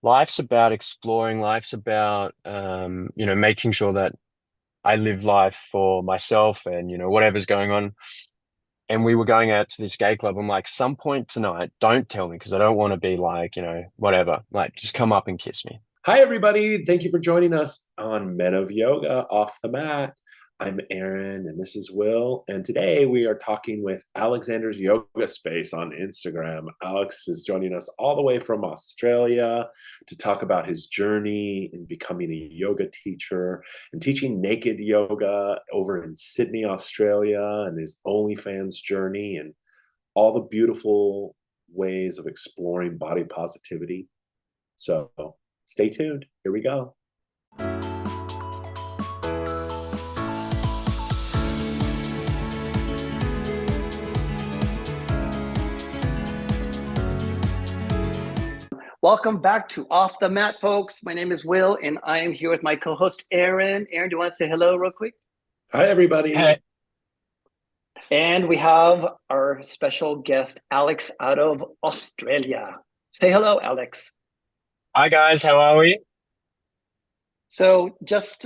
life's about exploring. Life's about making sure that I live life for myself and whatever's going on. And we were going out to this gay club. I'm like, some point tonight, don't tell me because I don't want to be like, whatever. Like, just come up and kiss me. Hi, everybody. Thank you for joining us on Men of Yoga Off the Mat. I'm Aaron and this is Will. And today we are talking with Alexander's Yoga Space on Instagram. Alex is joining us all the way from Australia to talk about his journey in becoming a yoga teacher and teaching naked yoga over in Sydney, Australia, and his OnlyFans journey and all the beautiful ways of exploring body positivity. So stay tuned. Here we go. Welcome back to Off the Mat, folks. My name is Will, and I am here with my co-host, Aaron. Aaron, do you want to say hello real quick? Hi, everybody. Hey, And we have our special guest, Alex, out of Australia. Say hello, Alex. hi guys, how are we? So just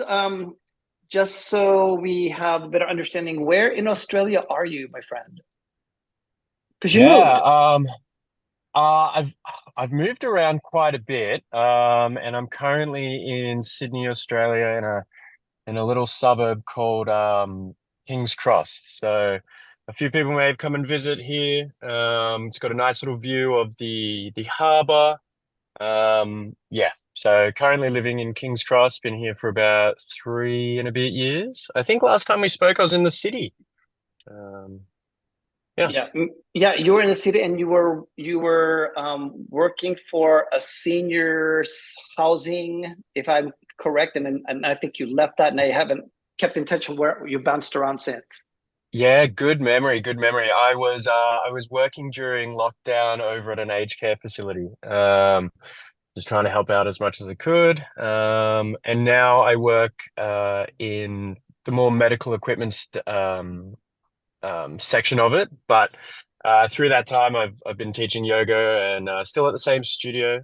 so we have a better understanding, where in Australia are you, my friend? Because you Yeah, moved. I've moved around quite a bit, and I'm currently in Sydney, Australia, in a little suburb called King's Cross. So a few people may have come and visit here. It's got a nice little view of the harbour. Yeah. So currently living in King's Cross, been here for about 3 and a bit years. I think last time we spoke, I was in the city. Um, yeah. Yeah, you were in the city and you were working for a seniors housing, if I'm correct, and I think you left that and I haven't kept in touch with where you bounced around since. Yeah, good memory, good memory. I was working during lockdown over at an aged care facility. Just trying to help out as much as I could. And now I work in the more medical equipment section of it. But through that time, I've been teaching yoga and still at the same studio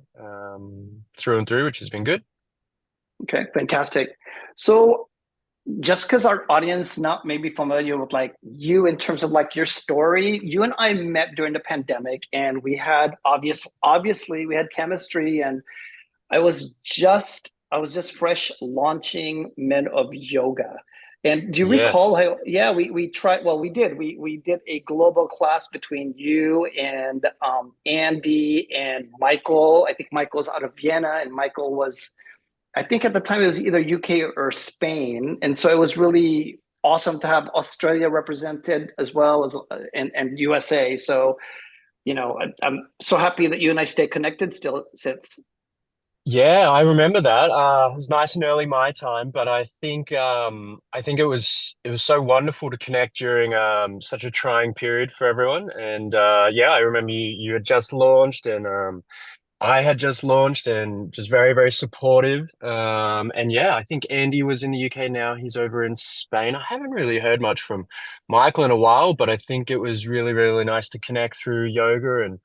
through and through, which has been good. Okay, fantastic. So just because our audience not maybe familiar with like you in terms of like your story, you and I met during the pandemic and we had obviously we had chemistry and I was just fresh launching Men of Yoga. And do you recall Yes. how, yeah, we tried, well, we did a global class between you and Andy and Michael. I think Michael's out of Vienna and Michael was, I think at the time it was either UK or Spain. And so it was really awesome to have Australia represented as well as and USA. So, I'm so happy that you and I stay connected still since. Yeah, I remember that. It was nice and early my time, but I think it was so wonderful to connect during such a trying period for everyone. And yeah, I remember you had just launched and I had just launched and just very, very supportive. And yeah, I think Andy was in the UK now. He's over in Spain. I haven't really heard much from Michael in a while, but I think it was really, really nice to connect through yoga and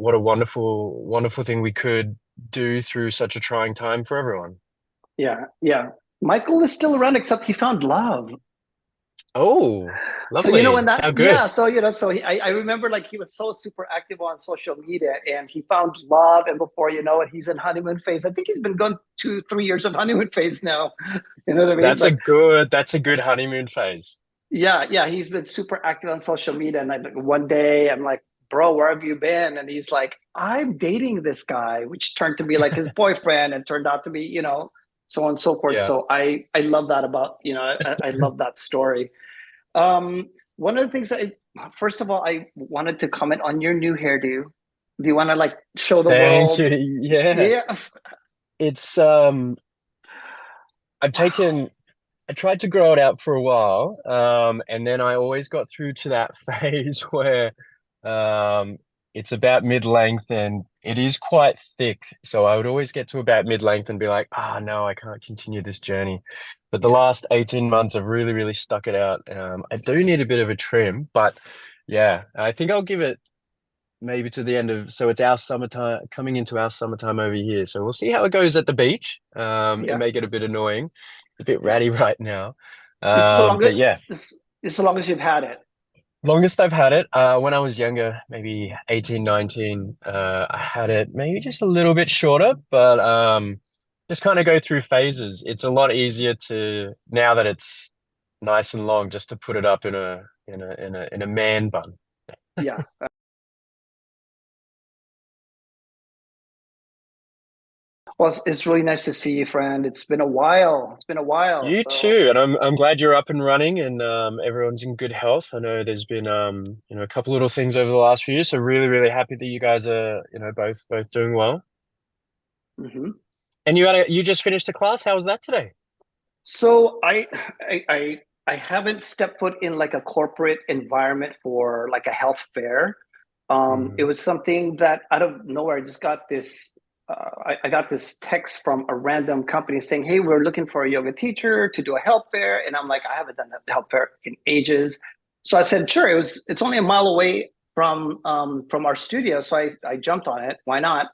what a wonderful, wonderful thing we could do through such a trying time for everyone. Yeah, yeah. Michael is still around, except he found love. Oh, So when lovely. that, How yeah. good. I remember like he was so super active on social media, and he found love, and before you know it, he's in honeymoon phase. I think he's been gone 2, 3 years of honeymoon phase now. You know what I mean? But That's a good honeymoon phase. yeah, yeah, he's been super active on social media, and like one day I'm like, bro, where have you been? And he's like, I'm dating this guy, which turned to be like his boyfriend, and turned out to be, so on and so forth. Yeah. So I love that about, I love that story. One of the things first of all, I wanted to comment on your new hairdo. Do you want to like show the Thank you. world? Yeah. Yeah. It's I've taken I tried to grow it out for a while. And then I always got through to that phase where um it's about mid-length and it is quite thick. So I would always get to about mid-length and be like, ah no, I can't continue this journey. But the Yeah. last 18 months I've really, really stuck it out. I do need a bit of a trim, but yeah, I think I'll give it maybe to the end of, so it's our summertime, coming into our summertime over here. So we'll see how it goes at the beach. It Yeah, may get a bit annoying, a bit yeah. ratty right now. This is so long. But yeah, This is so long as you've had it. longest I've had it, when I was younger, maybe 18, 19, I had it maybe just a little bit shorter, but just kind of go through phases. It's a lot easier to, now that it's nice and long, just to put it up in a man bun. Yeah. Well, it's really nice to see you, friend. It's been a while. It's been a while. You So, too, and I'm glad you're up and running and everyone's in good health. I know there's been a couple little things over the last few years, so really really happy that you guys are both doing well. mhm. And you just finished the class. How was that today? So I haven't stepped foot in like a corporate environment for like a health fair. It Mm. was something that out of nowhere, I just got this. I got this text from a random company saying, "Hey, we're looking for a yoga teacher to do a health fair," and I'm like, "I haven't done a health fair in ages." So I said, "Sure." It's only a mile away from our studio, so I jumped on it. Why not?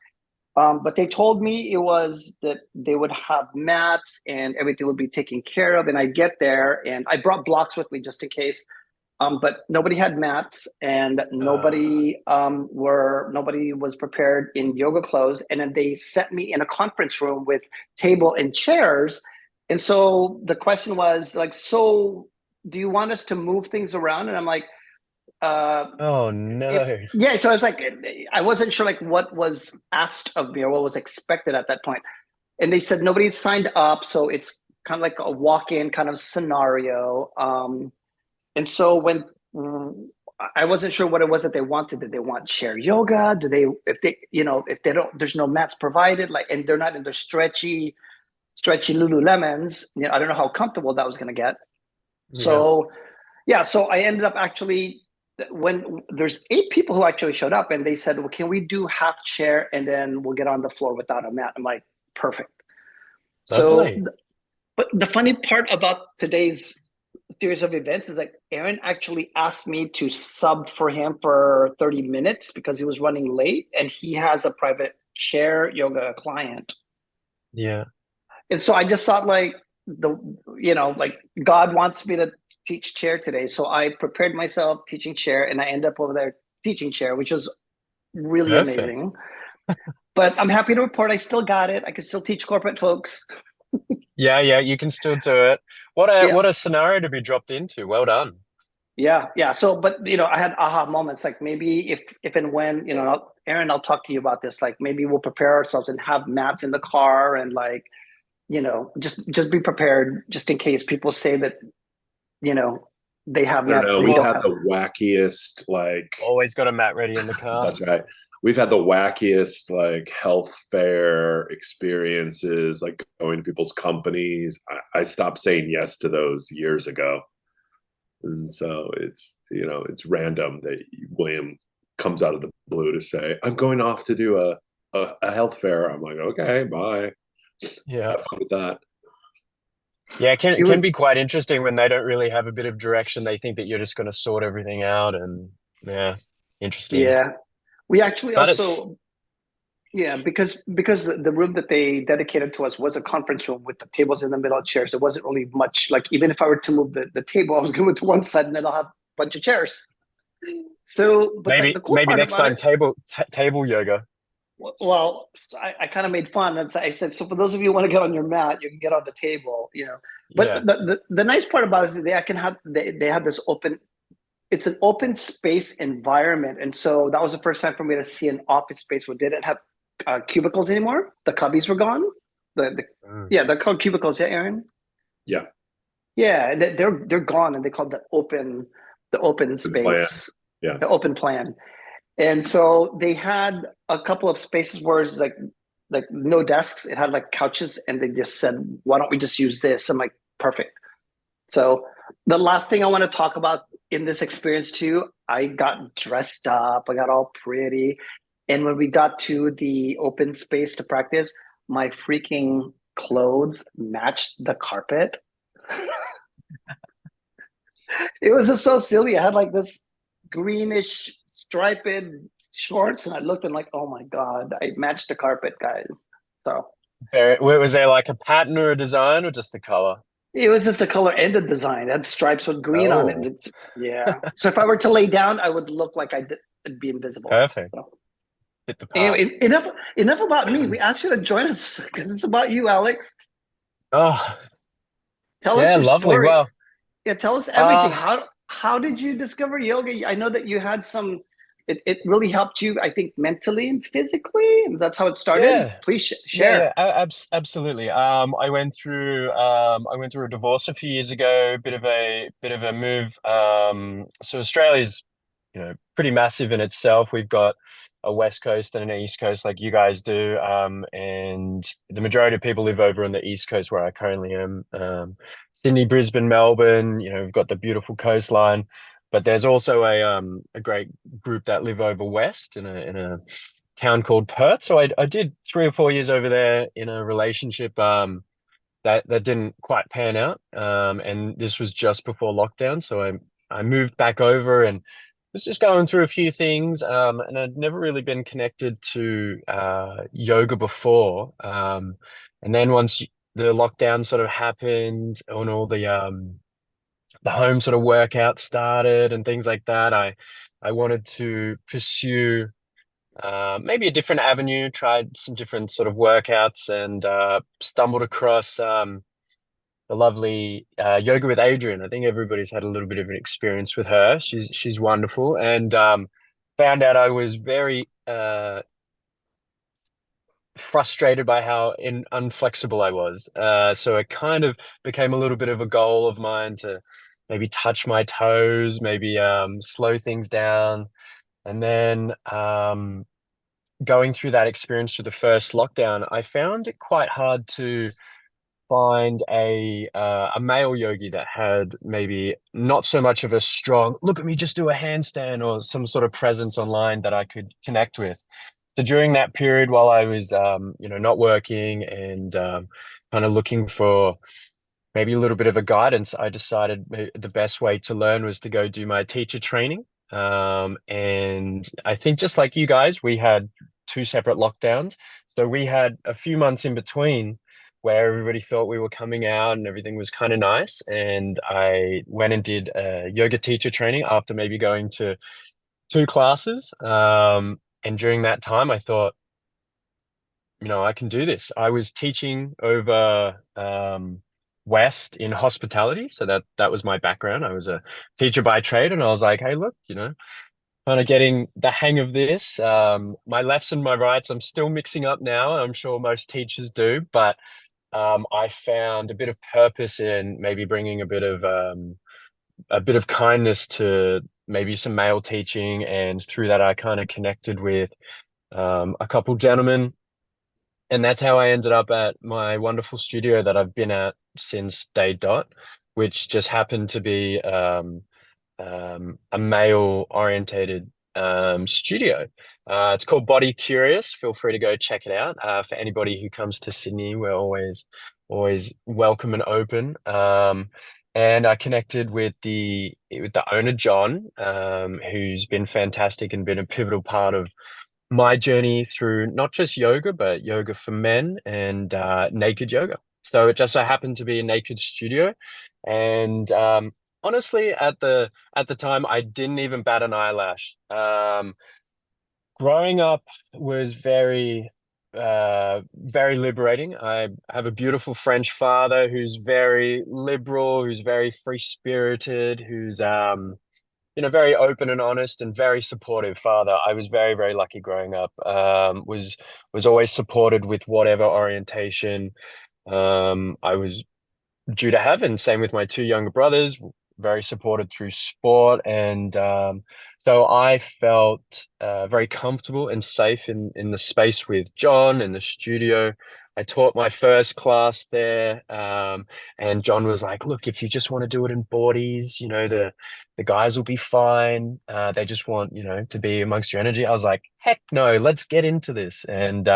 But they told me it was that they would have mats and everything would be taken care of. And I get there and I brought blocks with me just in case. But nobody had mats and Uh, nobody was prepared in yoga clothes. And then they sent me in a conference room with table and chairs. And so the question was like, so do you want us to move things around? And I'm like, uh, oh it, no. yeah, so I was like, I wasn't sure like what was asked of me or what was expected at that point. And they said nobody signed up, so it's kind of like a walk-in kind of scenario. And so when I wasn't sure what it was that they wanted. Did they want chair yoga? Do they, if they don't, there's no mats provided, like, and they're not in their stretchy Lululemons. I don't know how comfortable that was going to get. Yeah. So yeah, so I ended up actually when there's 8 people who actually showed up and they said, well, can we do half chair and then we'll get on the floor without a mat? I'm like, perfect. So, Lovely. but the funny part about today's series of events is like Aaron actually asked me to sub for him for 30 minutes because he was running late and he has a private chair yoga client. Yeah. And so I just thought like like God wants me to teach chair today. So I prepared myself teaching chair and I end up over there teaching chair, which is really Perfect. amazing. But I'm happy to report I still got it. I can still teach corporate folks. Yeah, yeah, you can still do it. What a Yeah. what a scenario to be dropped into. Well done. Yeah. Yeah. So, but I had aha moments like maybe if and when, Aaron, I'll talk to you about this. Like maybe we'll prepare ourselves and have mats in the car and like, just be prepared just in case people say that you know, they have I don't mats know. and we We've don't Well, had have. the wackiest, like, always got a mat ready in the car. that's right. We've had the wackiest, like, health fair experiences, like going to people's companies. I stopped saying yes to those years ago. And so it's random that William comes out of the blue to say, I'm going off to do a health fair. I'm like, okay, bye. Yeah. Have fun with that. Yeah, it can It can be was, quite interesting when they don't really have a bit of direction. They think that you're just going to sort everything out, and yeah, interesting. yeah. We actually But it's also, yeah, because the room that they dedicated to us was a conference room with the tables in the middle of chairs. There wasn't really much, like, even if I were to move the table, I was going to move to one side and then I'll have a bunch of chairs. So, but maybe the cool maybe part next about time it, table yoga. well, so I kind of made fun. And so I said, so for those of you who want to get on your mat, you can get on the table. But Yeah. the nice part about it is they have this open, it's an open space environment. And so that was the first time for me to see an office space where they didn't have cubicles anymore. The cubbies were gone. Mm. Yeah, they're called cubicles. Yeah, Aaron. Yeah, Yeah, they're gone, and they called the open good plan. space, Yeah. the open plan. And so they had a couple of spaces where it's like no desks. It had like couches, and they just said, "Why don't we just use this?" I'm like, perfect. So the last thing I want to talk about in this experience too, I got dressed up, I got all pretty. And when we got to the open space to practice, my freaking clothes matched the carpet. It was just so silly. I had like this greenish striped shorts, and I looked and like, oh my god, I matched the carpet, guys. So Was there like a pattern or a design or just the color? it was just the color and the design. It had stripes with green on it. And Oh, it's yeah. So if I were to lay down, I would look like I'd be invisible. perfect. So Hit the part. anyway, enough about me. We asked you to join us because it's about you, Alex. Oh, Tell us yeah, your lovely. story. Well, Yeah, tell us everything. uh, How did you discover yoga? I know that you had some. It really helped you, I think, mentally and physically, and that's how it started. yeah. Please Yeah, share. yeah, absolutely. I went through a divorce a few years ago, bit of a move. So Australia's, pretty massive in itself. We've got a West Coast and an East Coast like you guys do. And the majority of people live over on the East Coast where I currently am. Sydney, Brisbane, Melbourne, we've got the beautiful coastline. But there's also a great group that live over west in a town called Perth. So I did 3 or 4 years over there in a relationship that didn't quite pan out. And this was just before lockdown. So I moved back over and was just going through a few things. And I'd never really been connected to yoga before. And then once the lockdown sort of happened and all the home sort of workout started and things like that, I wanted to pursue maybe a different avenue, tried some different sort of workouts and stumbled across the lovely Yoga with Adrian. I think everybody's had a little bit of an experience with her. She's wonderful, and found out I was very frustrated by how unflexible I was. So it kind of became a little bit of a goal of mine to maybe touch my toes, maybe slow things down. And then going through that experience through the first lockdown, I found it quite hard to find a male yogi that had maybe not so much of a strong look at me just do a handstand or some sort of presence online that I could connect with. So during that period while I was not working and kind of looking for maybe a little bit of a guidance, I decided the best way to learn was to go do my teacher training. And I think just like you guys, we had two separate lockdowns. So we had a few months in between where everybody thought we were coming out and everything was kind of nice. And I went and did a yoga teacher training after maybe going to two classes. And during that time, I thought, I can do this. I was teaching over West in hospitality, so that was my background. I was a teacher by trade, and I was like, hey, look, kind of getting the hang of this. My lefts and my rights, I'm still mixing up now. I'm sure most teachers do, but I found a bit of purpose in maybe bringing a bit of kindness to maybe some male teaching, and through that, I kind of connected with a couple gentlemen, and that's how I ended up at my wonderful studio that I've been at since day dot, which just happened to be a male orientated studio. It's called Body Curious. Feel free to go check it out. For anybody who comes to Sydney, we're always welcome and open. And I connected with the owner, John, who's been fantastic and been a pivotal part of my journey through not just yoga, but yoga for men and naked yoga. So it just so happened to be a naked studio. And honestly, at the time, I didn't even bat an eyelash. Growing up was very liberating. I have a beautiful French father who's very liberal, who's very free spirited, who's very open and honest and very supportive father. I was very, very lucky growing up. Was always supported with whatever orientation I was due to have, and same with my two younger brothers. Very supported through sport, and so I felt very comfortable and safe in the space with John in the studio. I taught my first class there, and John was like, "Look, if you just want to do it in boardies, the guys will be fine. They just want to be amongst your energy." I was like, "Heck no, let's get into this." And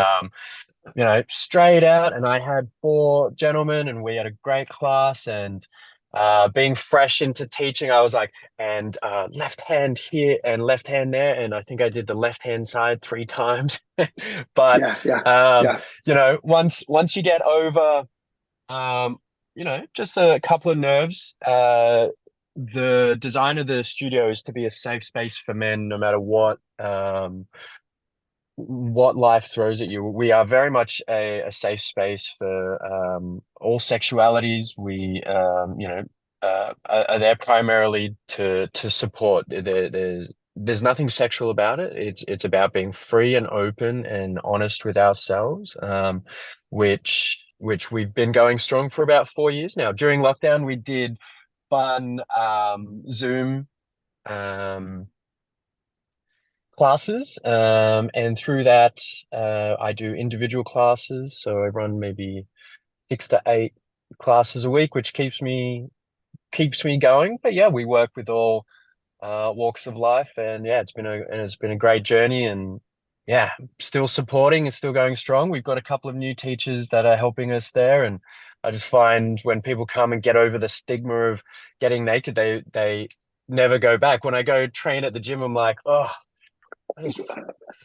straight out. And I had four gentlemen, and we had a great class. And being fresh into teaching, I was like, and left hand here and left hand there, and I think I did the left hand side 3 times. But Yeah, yeah, um, yeah. once you get over, um, just a couple of nerves, the design of the studio is to be a safe space for men, no matter what life throws at you. We are very much a safe space for all sexualities. We, are there primarily to support. There's nothing sexual about it. It's about being free and open and honest with ourselves, which we've been going strong for about 4 years now. During lockdown, we did fun Zoom. Um, Classes. And through that, I do individual classes. So I run maybe 6 to 8 classes a week, which keeps me going. But yeah, we work with all walks of life, and yeah, it's been a great journey, and yeah, still supporting and still going strong. We've got a couple of new teachers that are helping us there, and I just find when people come and get over the stigma of getting naked, they never go back. When I go train at the gym, I'm like, oh, I just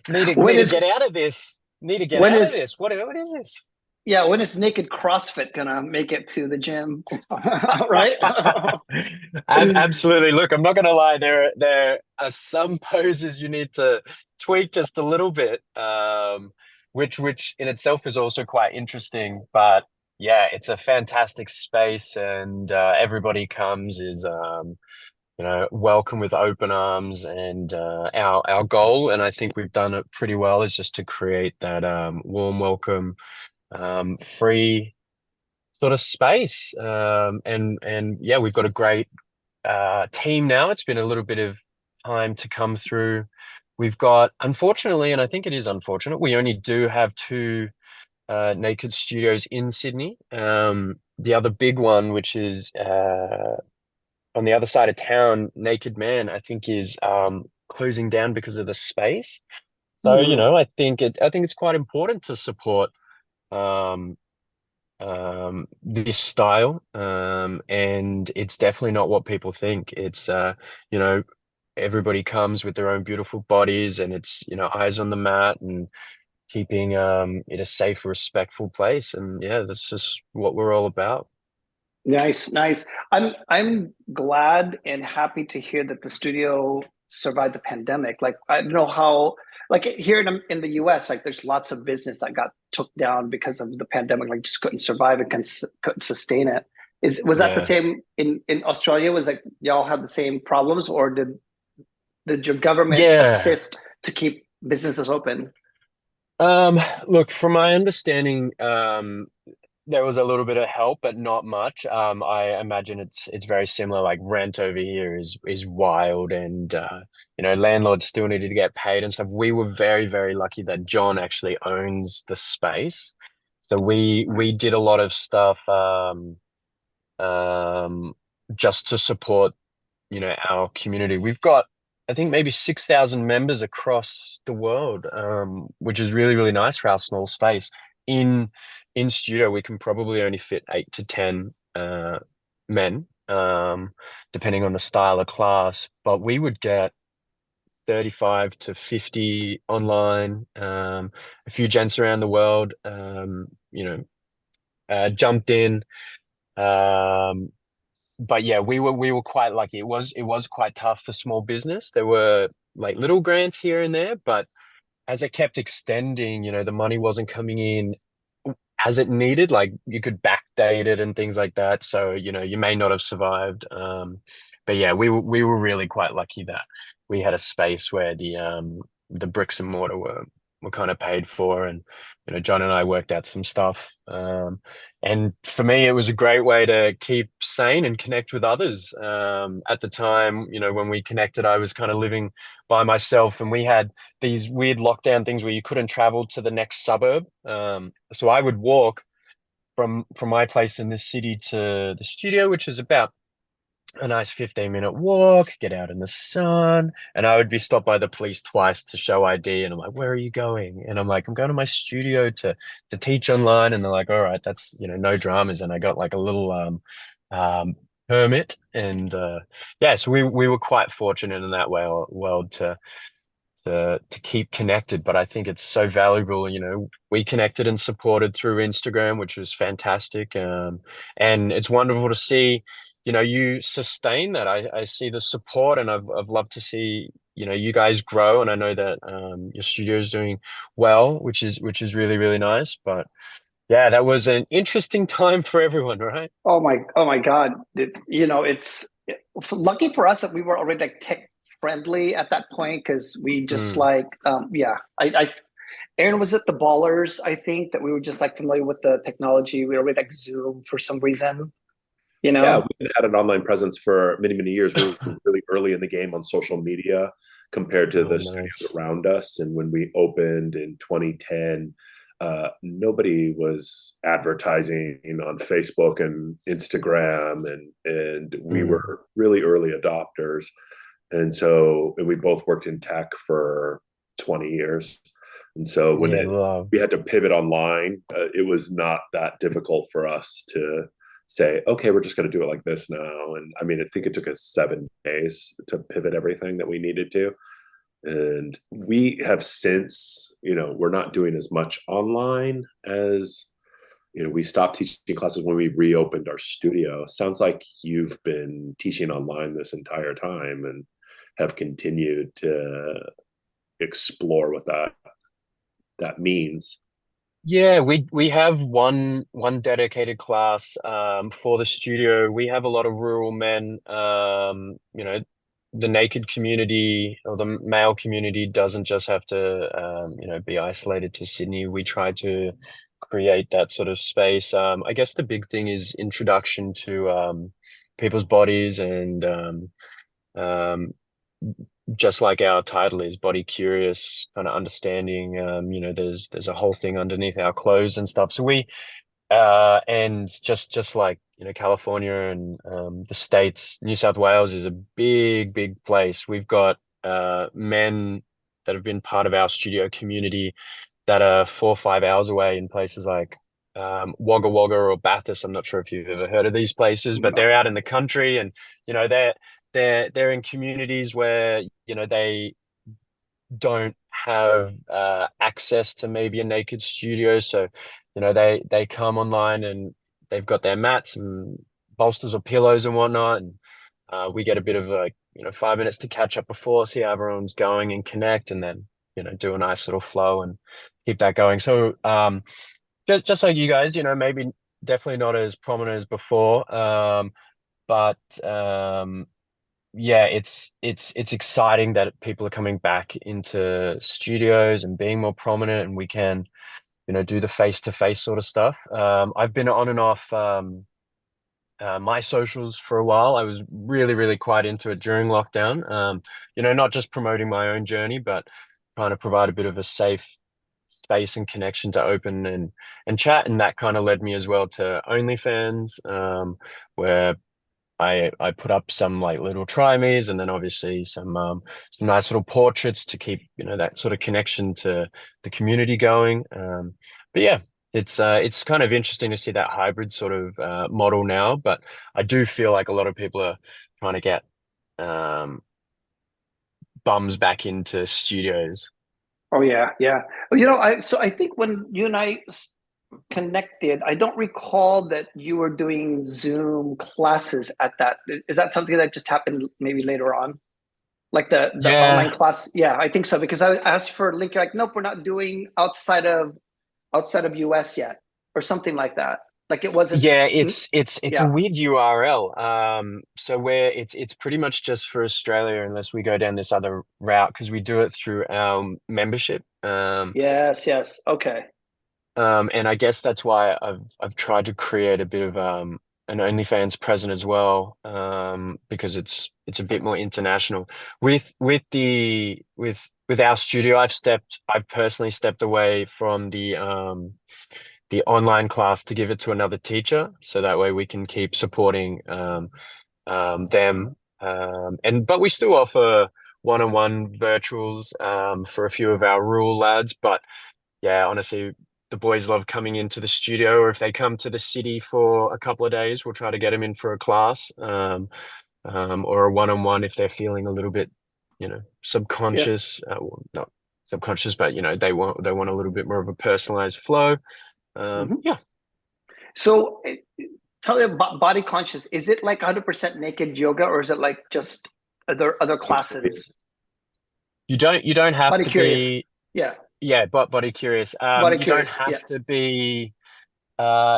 need to When need to is get out of this. Need to get when out of is this. What is this? yeah, when is naked CrossFit gonna make it to the gym? Right? Absolutely. Look, I'm not gonna lie. There are some poses you need to tweak just a little bit, which in itself is also quite interesting. But yeah, it's a fantastic space, and everybody comes is welcome with open arms. And our goal, and I think we've done it pretty well, is just to create that warm welcome, free sort of space. And yeah, we've got a great team now. It's been a little bit of time to come through. We've got, unfortunately, and I think it is unfortunate, we only do have two naked studios in Sydney. The other big one, which is on the other side of town, Naked Man, I think is closing down because of the space. So, Hmm. I think it's quite important to support um, this style, and it's definitely not what people think. It's you know, everybody comes with their own beautiful bodies, and it's eyes on the mat and keeping it a safe, respectful place. And yeah, that's just what we're all about. Nice, nice. I'm glad and happy to hear that the studio survived the pandemic. Like I don't know how, like here in the US, like there's lots of business that got took down because of the pandemic, like just couldn't survive and couldn't sustain it. Was that the Yeah. same in Australia? Was like y'all have the same problems, or did your government Yeah. assist to keep businesses open? Um, Look, from my understanding, there was a little bit of help, but not much. I imagine it's very similar. Like rent over here is wild, and landlords still needed to get paid and stuff. We were very, very lucky that John actually owns the space, so we did a lot of stuff um, just to support our community. We've got, I think, maybe 6,000 members across the world, which is really, really nice for our small space. In in studio, we can probably only fit 8 to 10 men, depending on the style of class. But we would get 35 to 50 online, a few gents around the world, jumped in. Um, but yeah, we were quite lucky. It was quite tough for small business. There were like little grants here and there, but as it kept extending, the money wasn't coming in as it needed. Like you could backdate it and things like that. So, you may not have survived. But yeah, we were really quite lucky that we had a space where the bricks and mortar were kind of paid for, and John and I worked out some stuff. And for me, it was a great way to keep sane and connect with others. At the time, when we connected, I was kind of living by myself, and we had these weird lockdown things where you couldn't travel to the next suburb. So I would walk from my place in this city to the studio, which is about a nice 15-minute walk, get out in the sun, and I would be stopped by the police twice to show ID. And I'm like, where are you going? And I'm like, I'm going to my studio to teach online. And they're like, all right, that's no dramas. And I got like a little hermit, and yeah, so we were quite fortunate in that way world to keep connected. But I think it's so valuable. We connected and supported through Instagram, which was fantastic. And it's wonderful to see, you sustain that. I see the support, and I've loved to see, you guys grow. And I know that your studio is doing well, which is really, really nice. But yeah, that was an interesting time for everyone, right? Oh my God. It's lucky for us that we were already like tech friendly at that point because we just Mm. like, yeah, Aaron was at the Ballers, I think, that we were just like familiar with the technology. We already like Zoom for some reason, you Yeah, know? we've had an online presence for many, many years. We were really early in the game on social media compared to Oh, the studios nice. around us. And when we opened in 2010, nobody was advertising on Facebook and Instagram, and we Mm. were really early adopters. And we both worked in tech for 20 years. And so when Yeah, love. we had to pivot online, it was not that difficult for us to say, okay, we're just going to do it like this now. And I mean, I think it took us 7 days to pivot everything that we needed to. And we have since, we're not doing as much online as, we stopped teaching classes when we reopened our studio. Sounds like you've been teaching online this entire time and have continued to explore what that means. Yeah, we have one dedicated class for the studio. We have a lot of rural men. The naked community or the male community doesn't just have to be isolated to Sydney. We try to create that sort of space. I guess the big thing is introduction to people's bodies and um, just like our title is body curious, kind of understanding, there's a whole thing underneath our clothes and stuff. So we and just like California and the States, New South Wales is a big place. We've got men that have been part of our studio community that are 4 or 5 hours away in places like Wagga Wagga or Bathurst. I'm not sure if you've ever heard of these places, but they're out in the country, and they're in communities where they don't have access to maybe a naked studio. So they come online and they've got their mats and bolsters or pillows and whatnot, and we get a bit of like 5 minutes to catch up before, see how everyone's going and connect, and then do a nice little flow and keep that going. So just like you guys, maybe definitely not as prominent as before, but yeah, it's exciting that people are coming back into studios and being more prominent, and we can, do the face-to-face sort of stuff. I've been on and off my socials for a while. I was really, really quite into it during lockdown. Not just promoting my own journey, but trying to provide a bit of a safe space and connection to open and chat, and that kind of led me as well to OnlyFans, where I put up some like little try me's, and then obviously some nice little portraits to keep that sort of connection to the community going. But yeah, it's kind of interesting to see that hybrid sort of model now. But I do feel like a lot of people are trying to get um, bums back into studios. Oh yeah, yeah. Well, I think when you and I connected, I don't recall that you were doing Zoom classes at that. Is that something that just happened maybe later on? Like the online Yeah, class? Yeah, I think so because I asked for a link. You're like, nope, we're not doing outside of US yet, or something like that. Like it wasn't. yeah, it's a Yeah. weird URL. So where it's pretty much just for Australia unless we go down this other route because we do it through our membership. Yes. Yes. Okay. And I guess that's why I've tried to create a bit of an OnlyFans present as well, because it's a bit more international. With our studio, I've personally stepped away from the online class to give it to another teacher, so that way we can keep supporting them. But we still offer one-on-one virtuals for a few of our rural lads. But yeah, honestly, the boys love coming into the studio, or if they come to the city for a couple of days, we'll try to get them in for a class, or a one-on-one if they're feeling a little bit, Yeah. subconscious, well, not subconscious, but they want a little bit more of a personalized flow. Mhm. Yeah. So tell me about body conscious. Is it like 100% naked yoga, or is it like just other I'm classes? curious. You don't have Body to curious. be, Yeah. yeah, but body curious. Body You don't curious. Yeah. have to be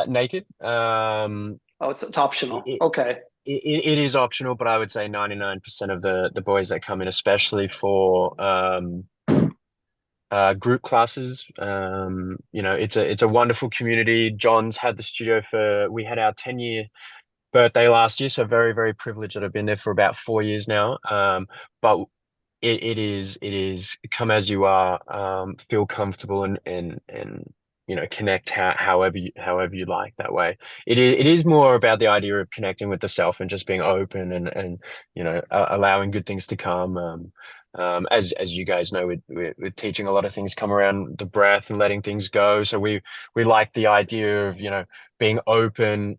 naked. Oh, it's It, optional. it, Okay. it is optional, but I would say 99% of the boys that come in, especially for group classes, it's a wonderful community. John's had the studio we had our 10-year birthday last year, so very, very privileged that I've been there for about 4 years now. But it is come as you are, feel comfortable and connect however you like that way. It is more about the idea of connecting with the self and just being open and allowing good things to come. As you guys know, we're teaching a lot of things come around the breath and letting things go. So we like the idea of being open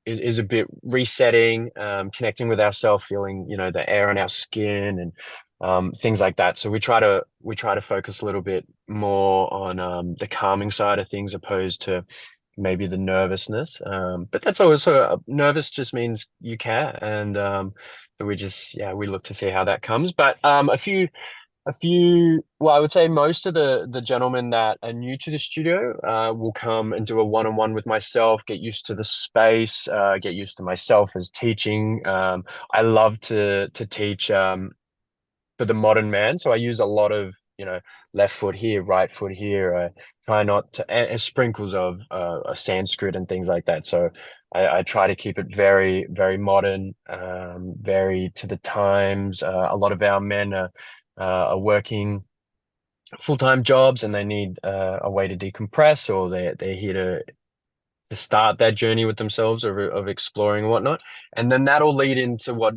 is a bit resetting, connecting with ourselves, feeling the air on our skin and things like that. So we try to focus a little bit more on the calming side of things opposed to maybe the nervousness. But that's also nervous just means you care, and so we look to see how that comes. But well, I would say most of the gentlemen that are new to the studio will come and do a one-on-one with myself, get used to the space, get used to myself as teaching. I love to teach for the modern man, so I use a lot of left foot here, right foot here. I try not to and sprinkles of Sanskrit and things like that. So I try to keep it very, very modern, very to the times. A lot of our men are working full-time jobs and they need a way to decompress, or they're here to start that journey with themselves of exploring and whatnot. And then that'll lead into what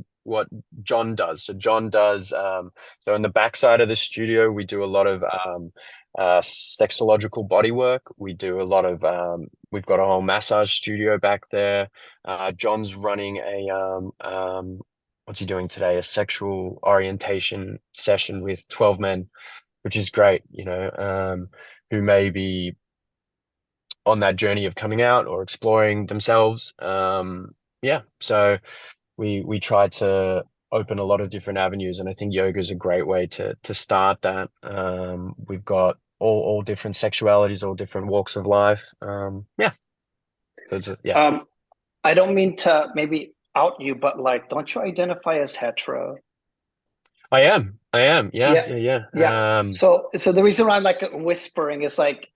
John does. So John does so in the backside of the studio, we do a lot of sexological body work. We do a lot of we've got a whole massage studio back there. John's running a what's he doing today? A sexual orientation session with 12 men, which is great, who may be on that journey of coming out or exploring themselves. Yeah, so we try to open a lot of different avenues, and I think yoga is a great way to start that. We've got all different sexualities, all different walks of life. Yeah, so yeah. I don't mean to maybe out you, but like, don't you identify as hetero? I am. Yeah, Yeah, yeah, yeah. yeah. So the reason why I'm like whispering is like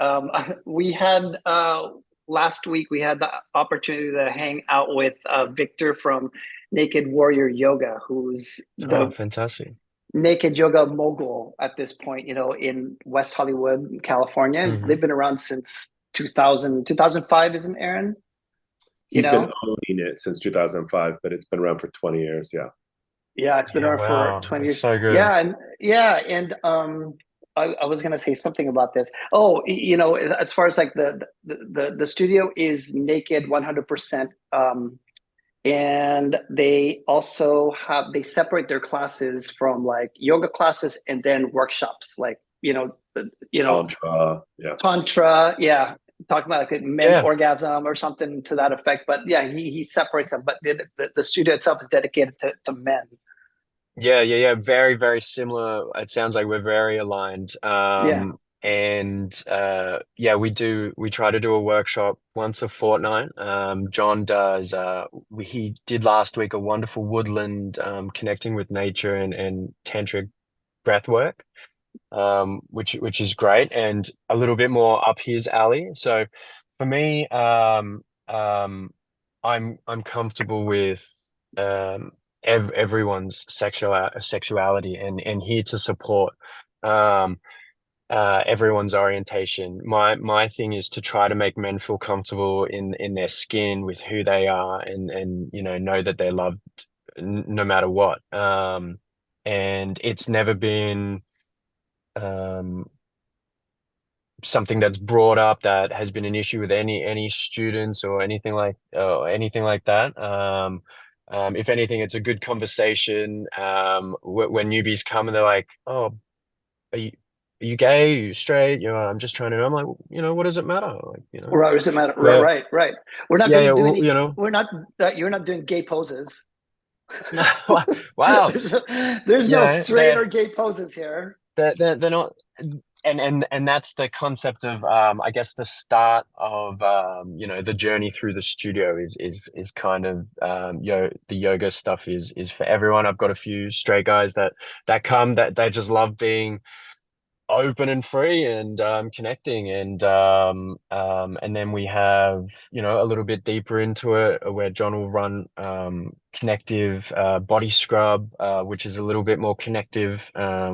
we had last week we had the opportunity to hang out with Victor from Naked Warrior Yoga, who's Oh, the fantastic. naked yoga mogul at this point, in West Hollywood, California. And Hmm. they've been around since 2000, 2005, isn't Aaron? You He's been know? owning it since 2005, but it's been around for 20 years. Yeah. Yeah, it's been Yeah, around for wow, 20 that's years. so good. Yeah, and I was gonna say something about this. Oh, as far as like the studio is naked 100%. And they separate their classes from like yoga classes and then workshops, like Tantra. Yeah. tantra. Yeah, talking about like a men's Yeah. orgasm or something to that effect. But yeah, he separates them. But the studio itself is dedicated to men. Yeah. Very, very similar. It sounds like we're very aligned. Yeah. And yeah, we try to do a workshop once a fortnight. John does he did last week a wonderful woodland connecting with nature and tantric breath work, which is great and a little bit more up his alley. So for me, I'm comfortable with everyone's sexuality and here to support everyone's orientation. My thing is to try to make men feel comfortable in their skin with who they are and know that they're loved no matter what. And it's never been um something that's brought up that has been an issue with any students or anything like that. If anything, it's a good conversation. When newbies come and they're like, "Oh, are you are you gay? Are you straight?" I'm just trying to. I'm like, what does it matter? Like, Right, does it matter? we're Right, right. We're not yeah, going yeah, to do well, any. We're not. You're not doing gay poses. wow, there's no straight or gay poses here. they're not, and that's the concept of I guess the start of the journey through the studio is kind of the yoga stuff is for everyone. I've got a few straight guys that come that they just love being open and free and connecting, and then we have a little bit deeper into it where John will run connective body scrub, which is a little bit more connective.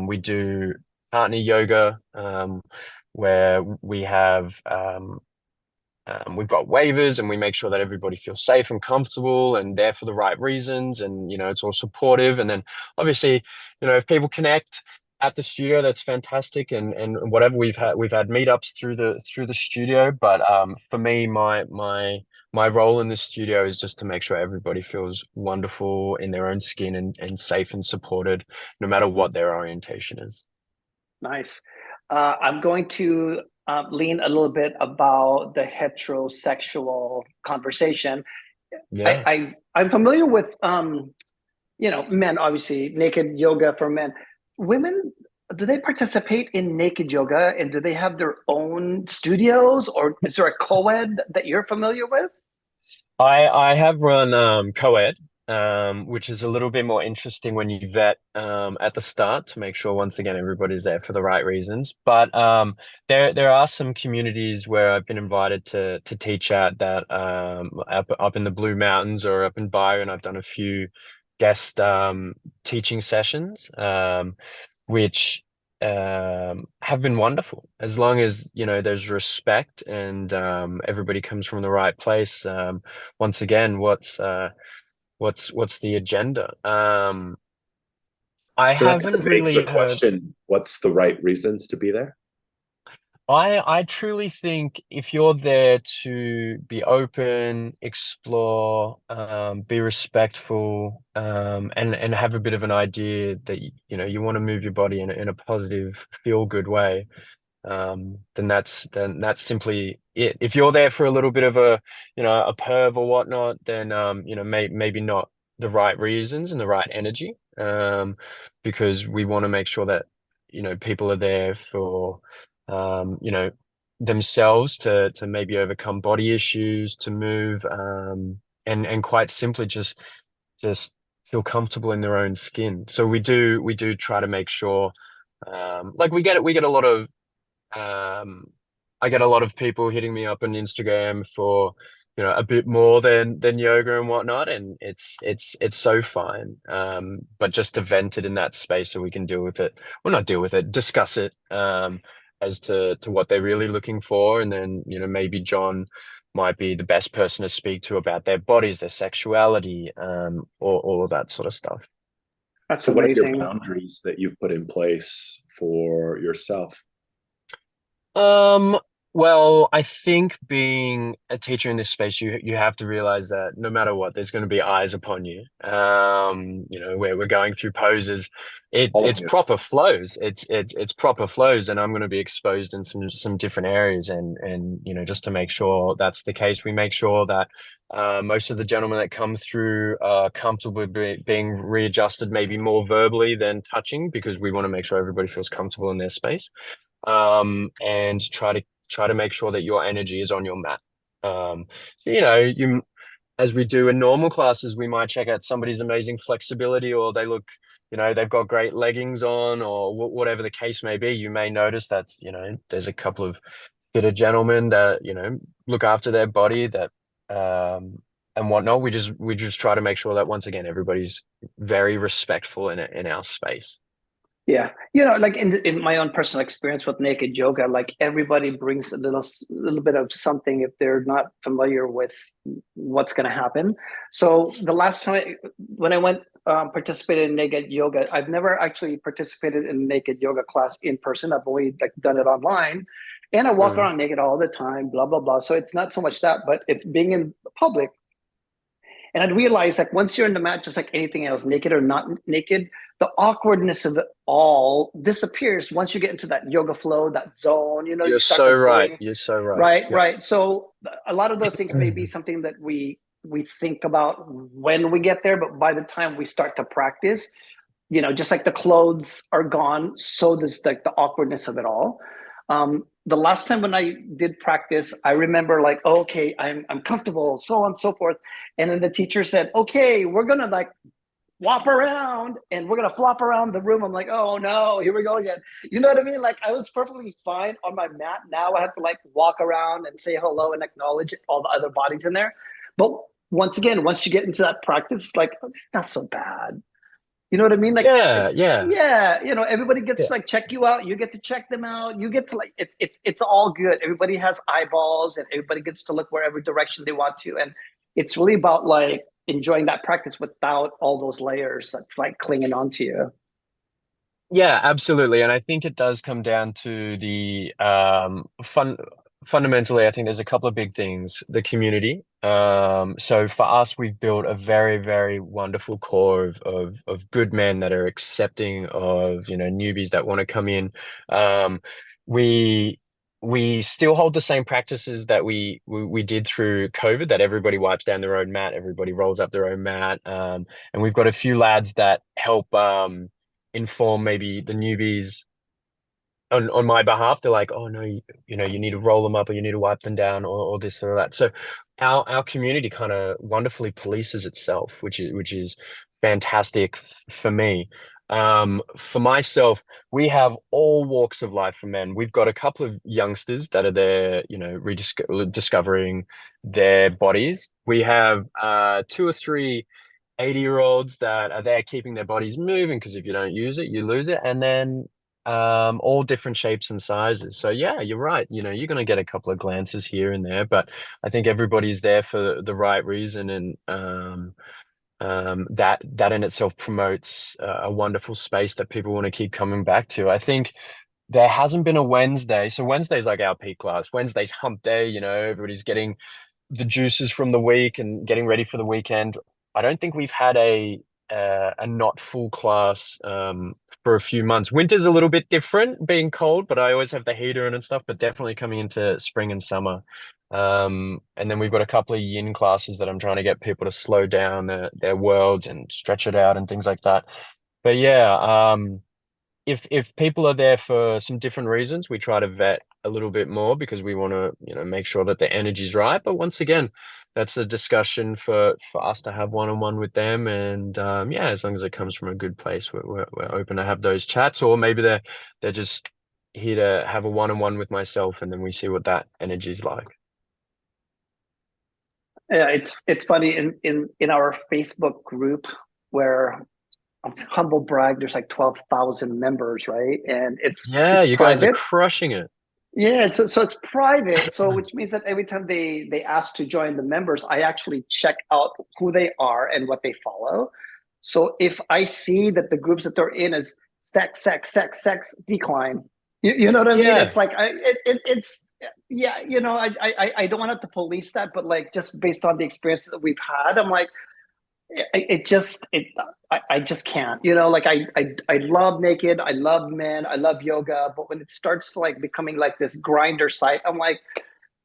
We do partner yoga, where we've got waivers and we make sure that everybody feels safe and comfortable and there for the right reasons, and it's all supportive. And then obviously, if people connect at the studio, that's fantastic. And whatever, we've had meetups through the studio. But for me, my role in the studio is just to make sure everybody feels wonderful in their own skin and safe and supported, no matter what their orientation is. Nice. I'm going to lean a little bit about the heterosexual conversation. Yeah. I'm familiar with men, obviously naked yoga for men. Women, do they participate in naked yoga, and do they have their own studios, or is there a co-ed that you're familiar with? I have run co-ed, which is a little bit more interesting when you vet at the start to make sure once again everybody's there for the right reasons. But there are some communities where I've been invited to teach at that up in the Blue Mountains or up in Byron. I've done a few guest teaching sessions, which have been wonderful as long as there's respect and everybody comes from the right place. Once again, what's the agenda? I So that kind haven't of begs the really heard. question: what's the right reasons to be there? I truly think if you're there to be open, explore, be respectful, and have a bit of an idea that you want to move your body in a positive, feel good way, then that's simply it. If you're there for a little bit of a perv or whatnot, then maybe not the right reasons and the right energy, because we want to make sure that people are there for themselves to maybe overcome body issues, to move, and quite simply just feel comfortable in their own skin. So we do try to make sure, like we get a lot of um, I get a lot of people hitting me up on Instagram for, a bit more than yoga and whatnot, and it's so fine. But just to vent it in that space so we can deal with it, well, not deal with it, discuss it, as to what they're really looking for, and then maybe John might be the best person to speak to about their bodies, their sexuality, or all of that sort of stuff. That's So what are your amazing. boundaries that you've put in place for yourself? Um, well, I think being a teacher in this space, you have to realize that no matter what, there's going to be eyes upon you. Where we're going through poses, All of it's you. proper flows. It's proper flows, and I'm going to be exposed in some different areas, and just to make sure that's the case, we make sure that most of the gentlemen that come through are comfortable being readjusted, maybe more verbally than touching, because we want to make sure everybody feels comfortable in their space, and try to make sure that your energy is on your mat. So, you as we do in normal classes, we might check out somebody's amazing flexibility, or they look, they've got great leggings on, or whatever the case may be. You may notice that there's a couple of fitter gentlemen that look after their body, that and whatnot. We just try to make sure that once again everybody's very respectful in our space. Yeah, like in my own personal experience with naked yoga, like everybody brings a little bit of something if they're not familiar with what's going to happen. So the last time when I went participated in naked yoga, I've never actually participated in a naked yoga class in person. I've only like done it online, And I walk Mm. around naked all the time, blah, blah, blah. So it's not so much that, but it's being in public. And I'd realize like once you're in the mat, just like anything else, naked or not naked, the awkwardness of it all disappears once you get into that yoga flow, that zone, you You're start so to right. bring, You're so right. right, Yeah. right. So a lot of those things may be something that we think about when we get there, but by the time we start to practice, just like the clothes are gone, so does like the awkwardness of it all. The last time when I did practice, I remember like, oh, okay, I'm comfortable, so on and so forth. And then the teacher said, okay, we're gonna like flop around and we're gonna flop around the room. I'm like, oh no, here we go again. You know what I mean? Like I was perfectly fine on my mat. Now I have to like walk around and say hello and acknowledge all the other bodies in there. But once again, once you get into that practice, it's like, oh, it's not so bad. You know what I mean? Like, Yeah. Yeah. yeah, everybody gets Yeah. to like check you out. You get to check them out. You get to like, it's all good. Everybody has eyeballs and everybody gets to look wherever direction they want to. And it's really about like enjoying that practice without all those layers that's like clinging onto you. Yeah, absolutely. And I think it does come down to the fundamentally, I think there's a couple of big things. The community. So for us, we've built a very, very wonderful core of good men that are accepting of, newbies that want to come in. We we still hold the same practices that we did through COVID, that everybody wipes down their own mat, everybody rolls up their own mat. And we've got a few lads that help inform maybe the newbies on my behalf. They're like, oh no, you need to roll them up or you need to wipe them down or this or that. So our community kind of wonderfully polices itself, which is fantastic for me. For myself, we have all walks of life for men. We've got a couple of youngsters that are there, rediscovering their bodies. We have two or three 80-year-olds that are there keeping their bodies moving, because if you don't use it, you lose it. And then all different shapes and sizes. So yeah, you're right. You're going to get a couple of glances here and there, but I think everybody's there for the right reason. And that in itself promotes a wonderful space that people want to keep coming back to. I think there hasn't been a Wednesday. So Wednesday's like our peak class. Wednesday's hump day, everybody's getting the juices from the week and getting ready for the weekend. I don't think we've had a not full class for a few months. Winter's a little bit different, being cold, but I always have the heater in and stuff. But definitely coming into spring and summer, and then we've got a couple of yin classes that I'm trying to get people to slow down their worlds and stretch it out and things like that. But yeah, if people are there for some different reasons, we try to vet a little bit more because we want to, make sure that the energy's right. But once again, that's a discussion for us to have one-on-one with them. And yeah, as long as it comes from a good place, we're open to have those chats. Or maybe they're just here to have a one-on-one with myself, and then we see what that energy's like. Yeah, it's funny in our Facebook group where humble brag, there's like 12,000 members, right? And it's Yeah, it's you guys are private. crushing it. Yeah, so it's private. So which means that every time they ask to join the members, I actually check out who they are and what they follow. So if I see that the groups that they're in is sex, sex, sex, sex, decline. You know what I mean? Yeah. It's like it's yeah, I don't want to police that, but like just based on the experiences that we've had, I'm like, I just can't, like I love naked, I love men, I love yoga, but when it starts to like becoming like this grinder site, I'm like,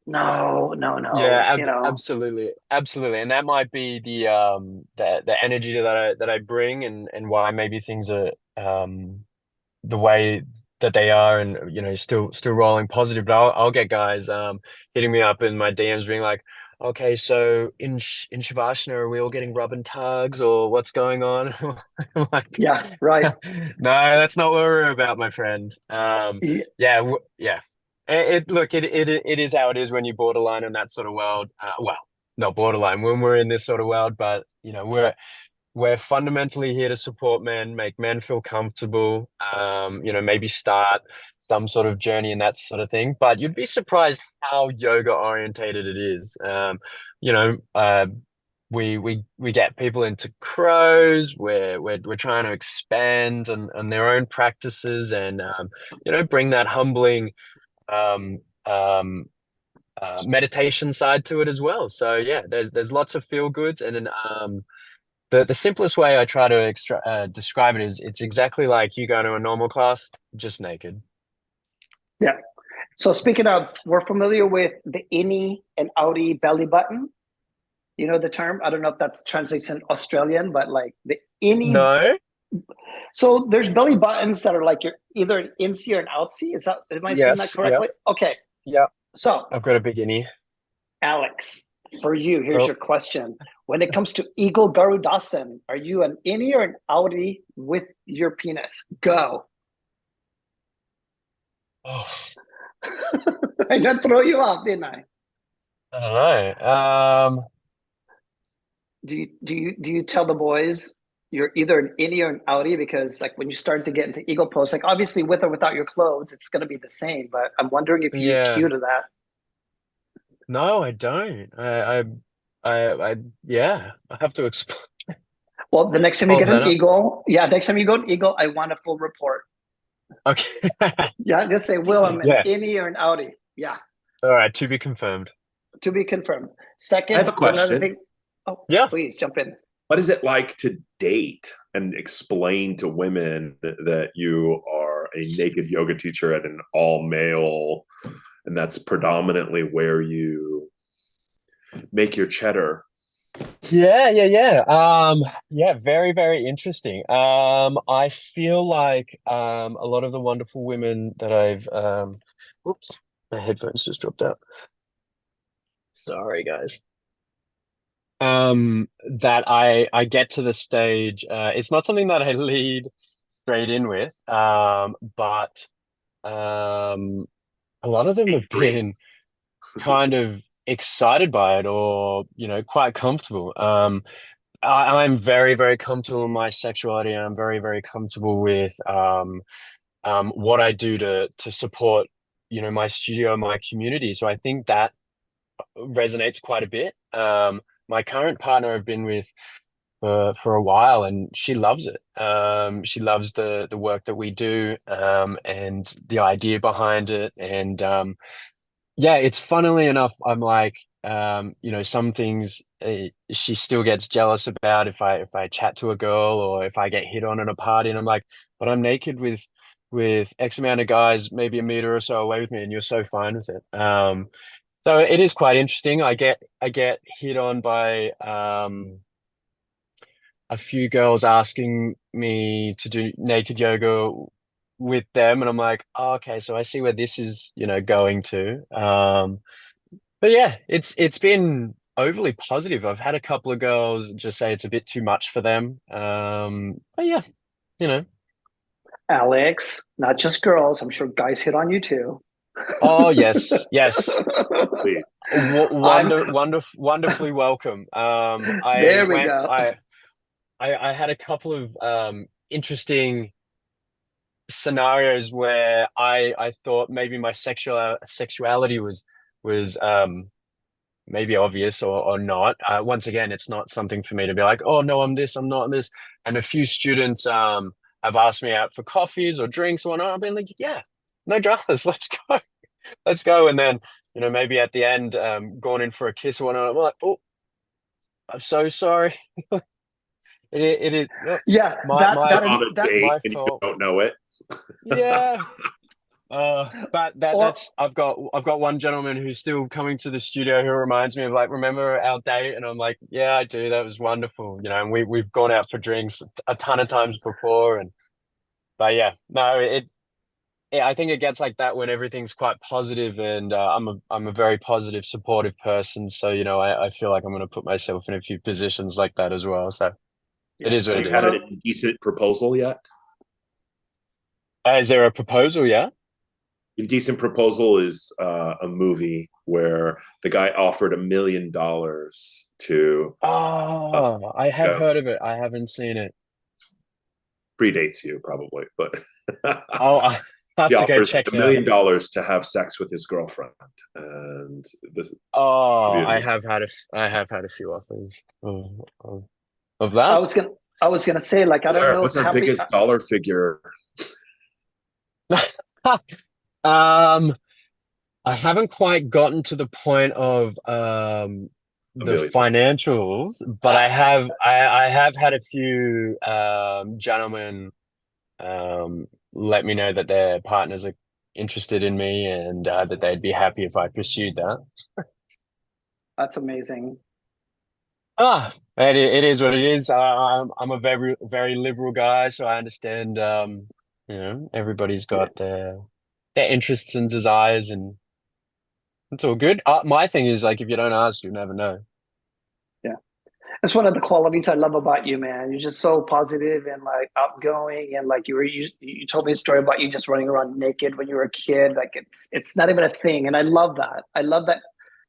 no, no, no, Yeah, absolutely, absolutely, and that might be the energy that I bring, and why maybe things are the way that they are, and still rolling positive. But I'll get guys hitting me up in my DMs being like, okay, so in Shavasana, are we all getting rub and tugs, or what's going on? I'm like, yeah, right. no, that's not what we're about, my friend. Yeah, Yeah, yeah. Look, it is how it is when you borderline in that sort of world. Well, not borderline when we're in this sort of world, but we're fundamentally here to support men, make men feel comfortable, maybe start some sort of journey and that sort of thing. But you'd be surprised how yoga orientated it is. You know, uh, we get people into crows. We're trying to expand and their own practices, and bring that humbling meditation side to it as well. So yeah, there's lots of feel goods, and then the simplest way I try to describe it is it's exactly like you go to a normal class, just naked. Yeah. So speaking of, we're familiar with the innie and outie belly button. You know the term? I don't know if that's translates in Australian, but like the innie. No, So there's belly buttons that are like you're either an insie or an outsy. Is that, am I saying that yes, yeah, correctly? Okay. yeah. So I've got a beginning. Alex, for you, here's Oh, your question. When it comes to Eagle Garudasan, are you an innie or an outie with your penis? Go. oh, I got to throw you off, didn't I? I don't know. Do you tell the boys you're either an innie or an outie? Because like when you start to get into ego pose, like obviously with or without your clothes, it's going to be the same. But I'm wondering if you Yeah. cue to that. No, I don't. Yeah. I have to explain. Well, the next time you Follow get that an up. eagle, yeah, next time you go an eagle, I want a full report. Okay. Yeah, just say, Will, I'm an Yeah. innie or an outie. Yeah, All right. To be confirmed. to be confirmed. I have Second, a one other question. thing. Oh, Yeah. please jump in. What is it like to date and explain to women that you are a naked yoga teacher at an all male, and that's predominantly where you make your cheddar? Yeah, yeah, yeah. Yeah, very, very interesting. I feel like a lot of the wonderful women that I've oops, my headphones just dropped out. Sorry, guys. That I get to the stage, it's not something that I lead straight in with, but um a lot of them have Free. been kind of excited by it or, quite comfortable. I'm very, very comfortable in my sexuality, and I'm very, very comfortable with what I do to support, my studio, my community. So I think that resonates quite a bit. My current partner I've been with for a while, and she loves it. She loves the work that we do, and the idea behind it. And yeah, it's funnily enough, I'm like, some things she still gets jealous about if I chat to a girl or if I get hit on at a party, and I'm like, but I'm naked with X amount of guys, maybe a meter or so away with me, and you're so fine with it. So it is quite interesting. I get hit on by a few girls asking me to do naked yoga with them, and I'm like, oh, okay, so I see where this is, going to. But yeah, it's been overly positive. I've had a couple of girls just say it's a bit too much for them. But yeah, you know. Alex, not just girls. I'm sure guys hit on you too. Oh yes, yes. Please. I'm Wonderfully welcome. there we go. I had a couple of interesting scenarios where I thought maybe my sexuality was maybe obvious or not. Once again, it's not something for me to be like, oh no, I'm this, I'm not this. And a few students have asked me out for coffees or drinks or whatnot. I've been like, yeah, no dramas, let's go. Let's go. And then, maybe at the end, going in for a kiss or whatnot. I'm like, oh, I'm so sorry. It is Yeah, my that my You're that on a that date my and you fault. don't know it. Yeah. But or that's I've got one gentleman who's still coming to the studio who reminds me of like, remember our date? And I'm like, yeah, I do. That was wonderful. And we've gone out for drinks a ton of times before. And but yeah, no, I think it gets like that when everything's quite positive, and I'm a very positive, supportive person. So I feel like I'm going to put myself in a few positions like that as well. So it yeah, is what Have it you one had is. of a decent proposal yet? Is there a proposal? Yeah. Indecent Proposal is a movie where the guy offered $1 million to Oh, I this have heard guy's of it. I haven't seen it. predates you probably, but Oh, I have he to go offers check a it out. million dollars to have sex with his girlfriend, and this Oh, movie is I have had a few offers of I that. was gonna I was gonna say, like, I don't know what's our how many biggest dollar figure? Um, I haven't quite gotten to the point of A the million dollars. financials, but I have had a few gentlemen let me know that their partners are interested in me and that they'd be happy if I pursued that. That's amazing. It is what it is. I'm a very liberal guy, so I understand. Everybody's Yeah. got their interests and desires, and it's all good. My thing is like, if you don't ask, you never know. Yeah. That's one of the qualities I love about you, man. You're just so positive and like outgoing, and like you told me a story about you just running around naked when you were a kid. Like it's not even a thing, and I love that. I love that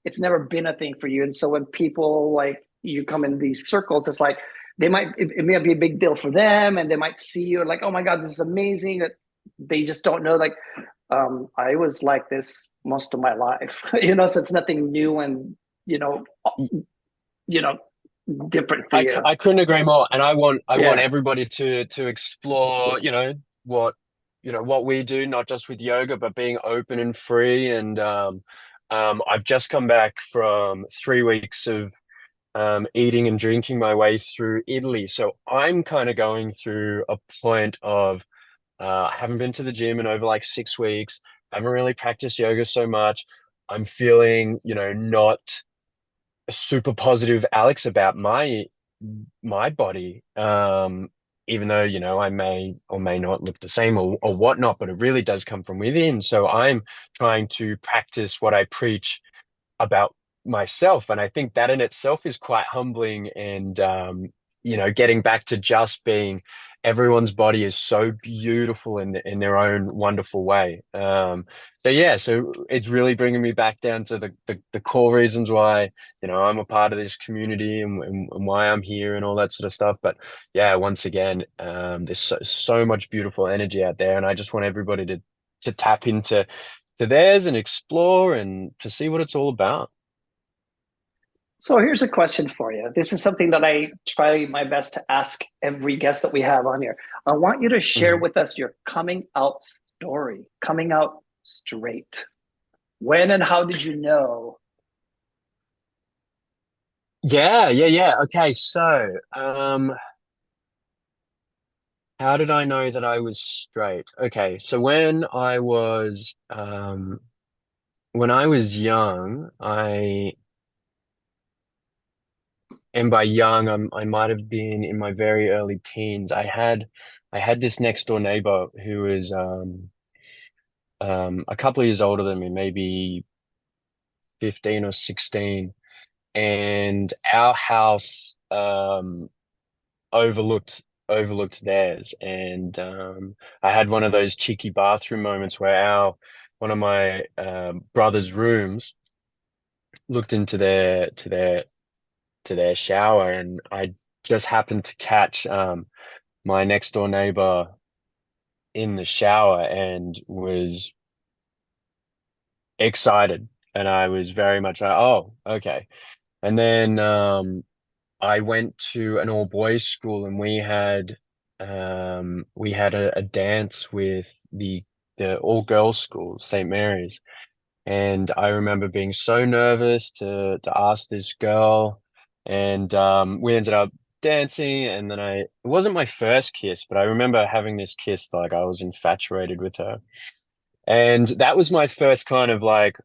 it's never been a thing for you. And so when people like you come in these circles, it's like it may be a big deal for them, and they might see you like, oh my god, this is amazing. They just don't know like I was like this most of my life, so it's nothing new and you know you know different for you. I couldn't agree more, and I want Yeah. everybody to explore, what what we do, not just with yoga, but being open and free. And I've just come back from 3 weeks of eating and drinking my way through Italy, so I'm kind of going through a point of I haven't been to the gym in over like 6 weeks. I haven't really practiced yoga so much. I'm feeling, not super positive Alex about my body. Even though, I may or may not look the same or whatnot, but it really does come from within. So I'm trying to practice what I preach about myself. And I think that in itself is quite humbling. And, getting back to just being everyone's body is so beautiful in their own wonderful way. So yeah, so it's really bringing me back down to the core reasons why, I'm a part of this community and why I'm here and all that sort of stuff. But yeah, once again, there's so much beautiful energy out there. And I just want everybody to tap into to theirs and explore and to see what it's all about. So here's a question for you. This is something that I try my best to ask every guest that we have on here. I want you to share Mhm. with us your coming out story, coming out straight. When and how did you know? Yeah. Okay, so how did I know that I was straight? Okay, so when I was young, and by young, I might have been in my very early teens. I had this next door neighbor who was a couple of years older than me, maybe 15 or 16, and our house overlooked theirs. And I had one of those cheeky bathroom moments where our one of my brother's rooms looked into their shower, and I just happened to catch my next door neighbor in the shower and was excited. And I was very much like, oh, okay. And then I went to an all boys school, and we had a dance with the all girls school, St. Mary's. And I remember being so nervous to ask this girl, and we ended up dancing. And then it wasn't my first kiss, but I remember having this kiss, like I was infatuated with her. And that was my first kind of like,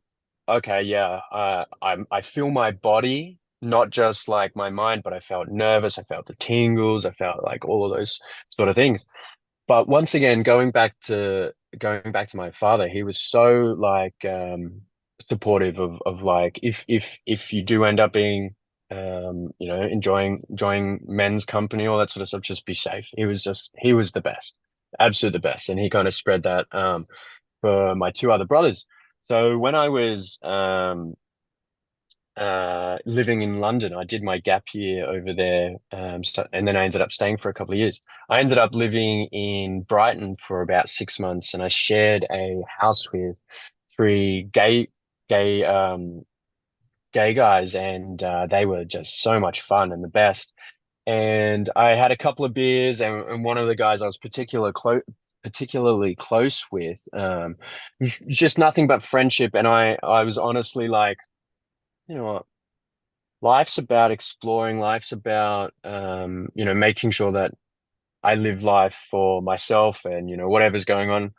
okay, yeah, I feel my body, not just like my mind, but I felt nervous. I felt the tingles. I felt like all of those sort of things. But once again, going back to my father, he was so like supportive of like, if you do end up being enjoying men's company, all that sort of stuff, just be safe. He was the best, absolute the best. And he kind of spread that for my two other brothers. So when I was living in London, I did my gap year over there, and then I ended up staying for a couple of years. I ended up living in Brighton for about 6 months, and I shared a house with three gay, gay guys, and they were just so much fun and the best. And I had a couple of beers, and one of the guys I was particularly close with. Just nothing but friendship. And I was honestly like, you know what? Life's about exploring. Life's about, making sure that I live life for myself and, whatever's going on.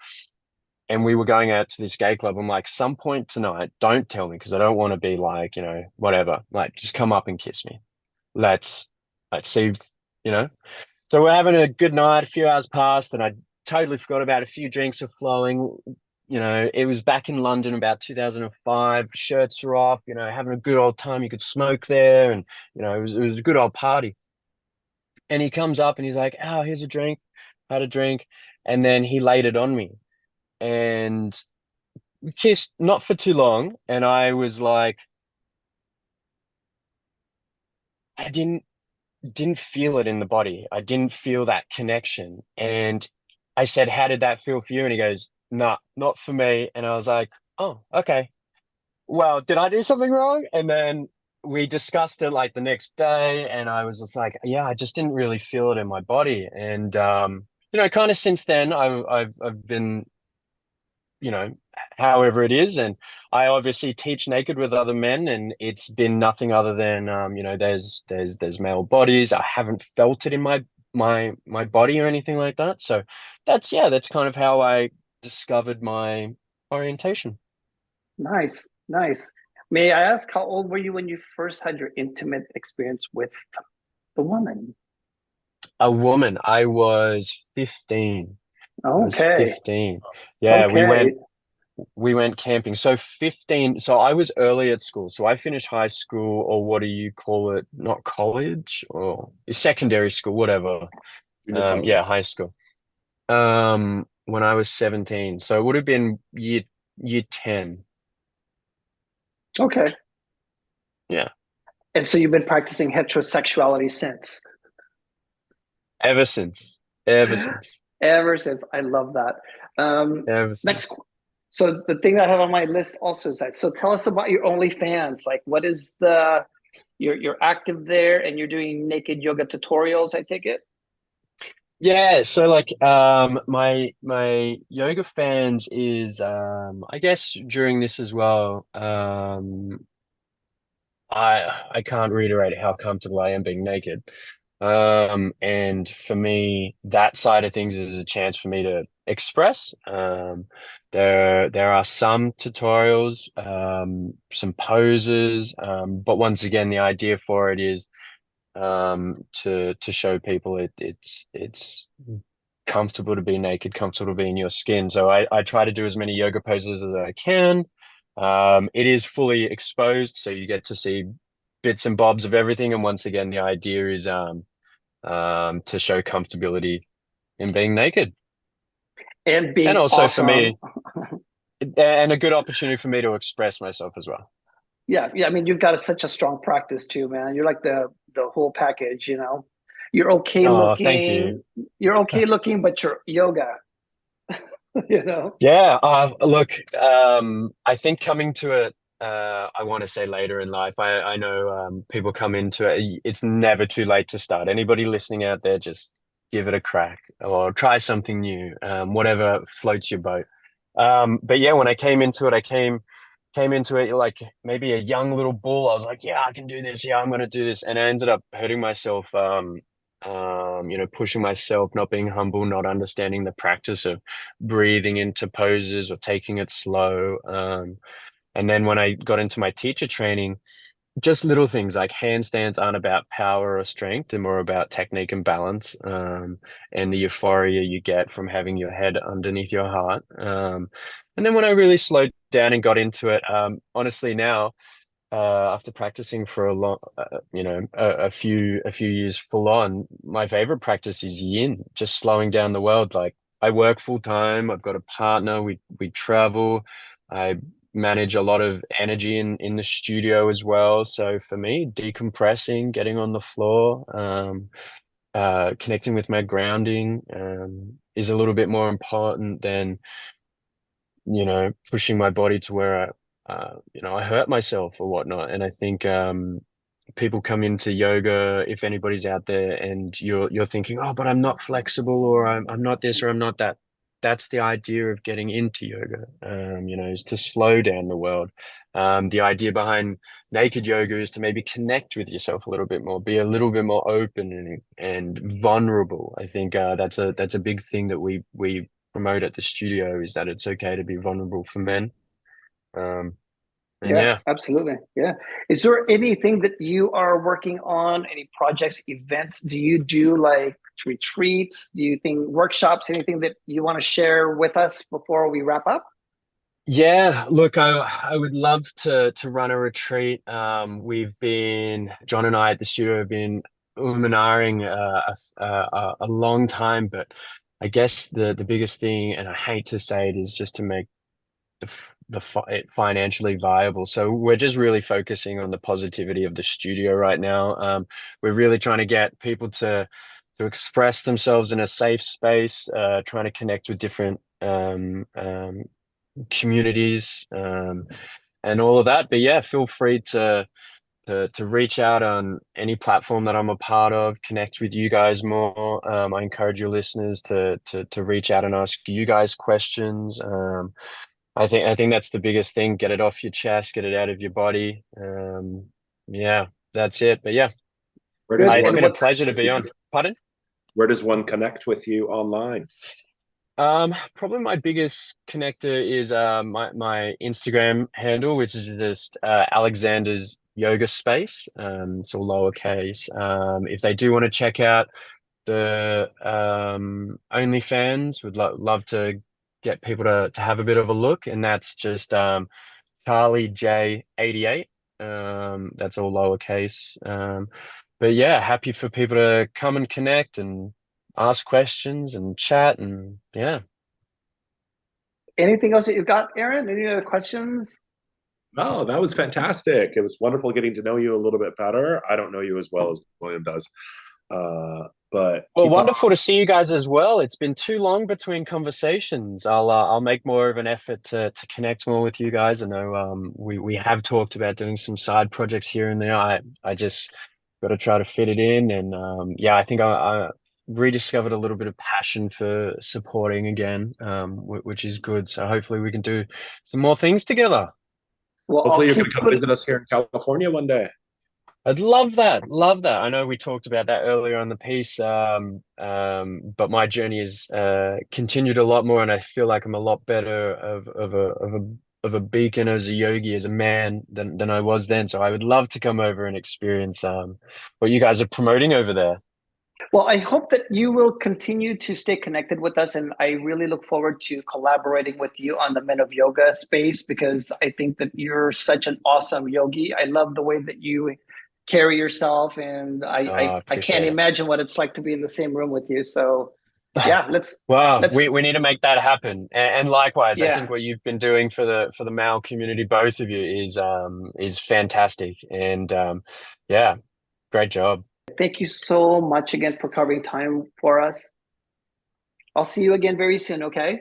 And we were going out to this gay club. I'm like, some point tonight, don't tell me because I don't want to be like, whatever. Like, just come up and kiss me. Let's let's see, you know. So we're having a good night. A few hours passed, and I totally forgot about a few drinks are flowing. It was back in London about 2005. Shirts are off. Having a good old time. You could smoke there, and it was a good old party. And he comes up and he's like, "Oh, here's a drink." Had a drink, and then he laid it on me, and we kissed not for too long. And I was like, I didn't feel it in the body. I didn't feel that connection. And I said, "How did that feel for you?" And he goes, "Nah, not for me." And I was like, "Oh, okay. Well, did I do something wrong?" And then we discussed it like the next day, and I was just like, "Yeah, I just didn't really feel it in my body." And kind of since then, I've been however it is. And I obviously teach naked with other men, and it's been nothing other than, there's male bodies. I haven't felt it in my body or anything like that. So that's kind of how I discovered my orientation. Nice, nice. May I ask how old were you when you first had your intimate experience with the woman? A woman, I was 15. I was Okay, 15. Yeah, we okay. went we went camping. So 15, so I was early at school. So I finished high school, or what do you call it? Not college or secondary school, whatever. Junior college. Yeah, high school. When I was 17. So it would have been year 10. Okay. Yeah. And so you've been practicing heterosexuality since. Ever since. Ever since. Ever since. I love that. Ever Next, since. so the thing I have on my list also is that. So tell us about your OnlyFans. Like, what is the you're active there and you're doing naked yoga tutorials, I take it? Yeah, so like my yoga fans is I guess during this as well. I can't reiterate how comfortable I am being naked. And for me, that side of things is a chance for me to express. There are some tutorials, some poses, but once again, the idea for it is to show people it's comfortable to be naked, comfortable to be in your skin. So I try to do as many yoga poses as I can. It is fully exposed, so you get to see bits and bobs of everything. And once again, the idea is to show comfortability in being naked. And And being also for awesome. me, and a good opportunity for me to express myself as well. Yeah, yeah. I mean, you've got such a strong practice too, man. You're like the whole package, you know. You're okay Oh, thank you. looking. You're okay looking, but you're yoga, you know. Yeah, look, I think coming to it, I want to say later in life. I know people come into it. It's never too late to start. Anybody listening out there, just give it a crack or try something new, whatever floats your boat. But yeah, when I came into it, I came into it like maybe a young little bull. I was like, yeah, I can do this. Yeah, I'm gonna do this, and I ended up hurting myself. Pushing myself, not being humble, not understanding the practice of breathing into poses or taking it slow. And then when I got into my teacher training, just little things like handstands aren't about power or strength, they're more about technique and balance, and the euphoria you get from having your head underneath your heart. And then when I really slowed down and got into it, honestly now, after practicing for a long, a few years full on, my favorite practice is yin, just slowing down the world. Like I work full time, I've got a partner, we travel, I manage a lot of energy in the studio as well. So for me, decompressing, getting on the floor, connecting with my grounding, is a little bit more important than pushing my body to where I hurt myself or whatnot. And I think people come into yoga, if anybody's out there and you're thinking, oh, but I'm not flexible or I'm not this or I'm not that. that's the idea of getting into yoga, is to slow down the world. The idea behind naked yoga is to maybe connect with yourself a little bit more, be a little bit more open and vulnerable. I think that's a big thing that we promote at the studio, is that it's okay to be vulnerable for men. And Yeah, yeah. absolutely. Yeah. Is there anything that you are working on? Any projects, events? Do you do like retreats? Do you think workshops? Anything that you want to share with us before we wrap up? Yeah, look, I would love to run a retreat. John and I at the studio have been umming a long time, but I guess the biggest thing, and I hate to say it, is just to make it financially viable. So we're just really focusing on the positivity of the studio right now. We're really trying to get people to express themselves in a safe space, trying to connect with different communities, and all of that. But yeah, feel free to reach out on any platform that I'm a part of, connect with you guys more. I encourage your listeners to reach out and ask you guys questions. I think that's the biggest thing. Get it off your chest, get it out of your body. Yeah, that's it. But yeah, Where does Good. it's one And been a what pleasure to be on. Pardon? where does one connect with you online? Probably my biggest connector is my Instagram handle, which is just Alexander's Yoga Space. It's all lowercase. If they do want to check out the OnlyFans, would love to get people to have a bit of a look, and that's just Charlie J88. That's all lowercase. But yeah, happy for people to come and connect and ask questions and chat, and yeah. anything else that you've got, Aaron? Any other questions? Oh, that was fantastic. It was wonderful getting to know you a little bit better. I don't know you as well as William does. But Well, keep on. wonderful to see you guys as well. It's been too long between conversations. I'll make more of an effort to connect more with you guys. I know we have talked about doing some side projects here and there. I just got to try to fit it in, and yeah, I think I rediscovered a little bit of passion for supporting again, which is good. So hopefully we can do some more things together. Well, Hopefully I'll you're going keep to come putting. visit us here in California one day. I'd love that. Love that. I know we talked about that earlier on the piece, but my journey has continued a lot more, and I feel like I'm a lot better of a beacon as a yogi, as a man than I was then. So I would love to come over and experience what you guys are promoting over there. Well, I hope that you will continue to stay connected with us, and I really look forward to collaborating with you on the Men of Yoga space, because I think that you're such an awesome yogi. I love the way that you carry yourself, and I I can't appreciate it. imagine what it's like to be in the same room with you. So yeah, Well, let's we need to make that happen. And likewise, I yeah. think what you've been doing for the male community, both of you, is fantastic. And yeah, great job. Thank you so much again for carving time for us. I'll see you again very soon, okay?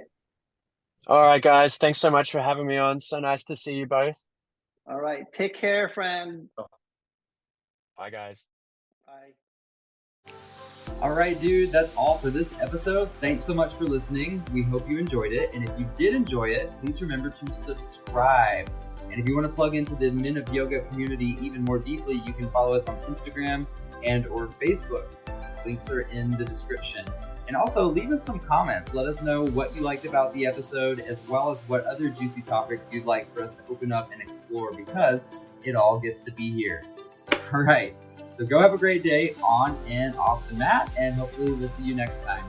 All right, guys. Thanks so much for having me on. So nice to see you both. All right. Take care, friend. Bye, guys. Bye. All right, dude, that's all for this episode. Thanks so much for listening. We hope you enjoyed it. And if you did enjoy it, please remember to subscribe. And if you want to plug into the Men of Yoga community even more deeply, you can follow us on Instagram and or Facebook. Links are in the description. And also leave us some comments. Let us know what you liked about the episode, as well as what other juicy topics you'd like for us to open up and explore, because it all gets to be here. All right. So go have a great day on and off the mat, and hopefully we'll see you next time.